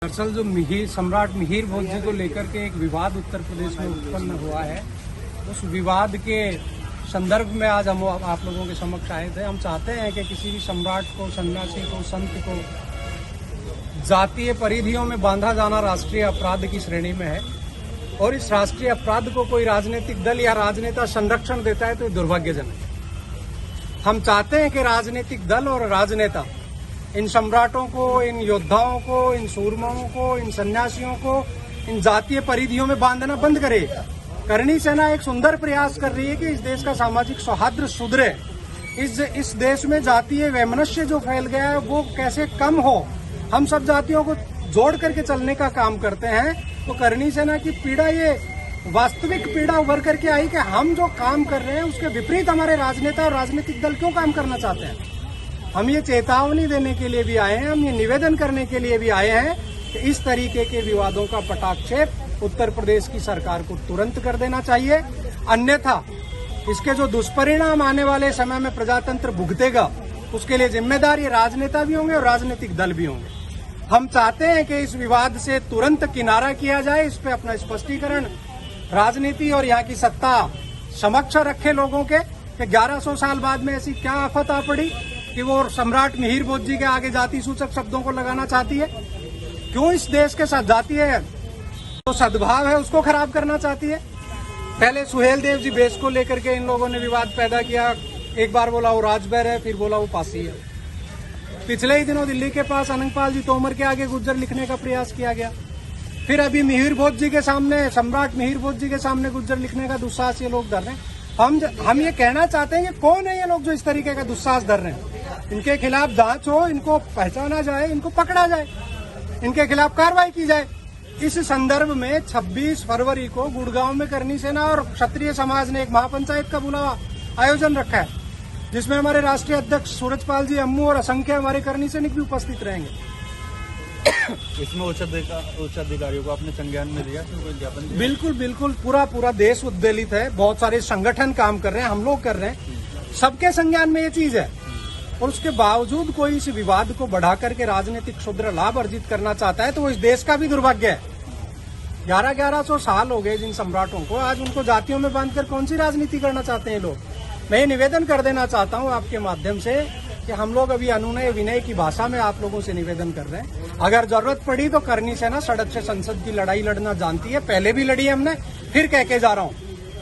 दरअसल जो सम्राट मिहिर भोज जी को लेकर के एक विवाद उत्तर प्रदेश में उत्पन्न हुआ है, उस विवाद के संदर्भ में आज हम आप लोगों के समक्ष आए थे। हम चाहते हैं कि किसी भी सम्राट को, सन्यासी को, संत को जातीय परिधियों में बांधा जाना राष्ट्रीय अपराध की श्रेणी में है और इस राष्ट्रीय अपराध को कोई राजनीतिक दल या राजनेता संरक्षण देता है तो ये दुर्भाग्यजनक है। हम चाहते हैं कि राजनीतिक दल और राजनेता इन सम्राटों को, इन योद्धाओं को, इन सूरमाओं को, इन सन्यासियों को इन जातीय परिधियों में बांधना बंद करे। करनी सेना एक सुंदर प्रयास कर रही है कि इस देश का सामाजिक सौहार्द सुधरे, इस देश में जातीय वैमनस्य जो फैल गया है वो कैसे कम हो, हम सब जातियों को जोड़ करके चलने का काम करते हैं। तो करनी सेना की पीड़ा, ये वास्तविक पीड़ा उभर करके आई कि हम जो काम कर रहे हैं उसके विपरीत हमारे राजनेता और राजनीतिक दल क्यों काम करना चाहते हैं। हम ये चेतावनी देने के लिए भी आए हैं, हम ये निवेदन करने के लिए भी आए हैं कि इस तरीके के विवादों का पटाक्षेप उत्तर प्रदेश की सरकार को तुरंत कर देना चाहिए, अन्यथा इसके जो दुष्परिणाम आने वाले समय में प्रजातंत्र भुगतेगा उसके लिए जिम्मेदार ये राजनेता भी होंगे और राजनीतिक दल भी होंगे। हम चाहते हैं कि इस विवाद से तुरंत किनारा किया जाए, इस पे अपना स्पष्टीकरण राजनीति और यहाँ की सत्ता समक्ष रखे लोगों के कि 1100 साल बाद में ऐसी क्या आफत आ पड़ी कि वो सम्राट मिहिर भोज जी के आगे जाति सूचक शब्दों को लगाना चाहती है। क्यों इस देश के साथ जातीय जो सद्भाव है उसको खराब करना चाहती है। पहले सुहेल देव जी बेस को लेकर के इन लोगों ने विवाद पैदा किया, एक बार बोला वो राजभर है, फिर बोला वो पासी है। पिछले ही दिनों दिल्ली के पास अनंगपाल जी तोमर के आगे गुज्जर लिखने का प्रयास किया गया, फिर अभी मिहिर भोज जी के सामने, सम्राट मिहिर भोज जी के सामने गुज्जर लिखने का दुस्साहस ये लोग धर रहे हैं। हम ये कहना चाहते हैं कि कौन है ये लोग जो इस तरीके का दुस्साहस धर रहे हैं। इनके खिलाफ जांच हो, इनको पहचाना जाए, इनको पकड़ा जाए, इनके खिलाफ कार्रवाई की जाए। इस संदर्भ में 26 फरवरी को गुड़गांव में करनी सेना और क्षत्रिय समाज ने एक महापंचायत का बुलावा आयोजन रखा है, जिसमें हमारे राष्ट्रीय अध्यक्ष सूरजपाल जी अम्मू और असंख्य हमारे करनी सैनिक भी उपस्थित रहेंगे। इसमें उच्च अधिकारियों को आपने संज्ञान में लिया, तो कोई ज्ञापन दिया? बिल्कुल पूरा देश उद्वेलित है, बहुत सारे संगठन काम कर रहे हैं, हम लोग कर रहे हैं, सबके संज्ञान में ये चीज है और उसके बावजूद कोई इस विवाद को बढ़ा करके राजनीतिक क्षुद्र लाभ अर्जित करना चाहता है तो वो इस देश का भी दुर्भाग्य है। 1100 साल हो गए जिन सम्राटों को, आज उनको जातियों में बांधकर कौन सी राजनीति करना चाहते हैं लोग। मैं ये निवेदन कर देना चाहता हूं आपके माध्यम से कि हम लोग अभी अनुनय विनय की भाषा में आप लोगों से निवेदन कर रहे हैं। अगर जरूरत पड़ी तो करनी सेना सड़क से संसद की लड़ाई लड़ना जानती है, पहले भी लड़ी है हमने, फिर कह के जा रहा हूं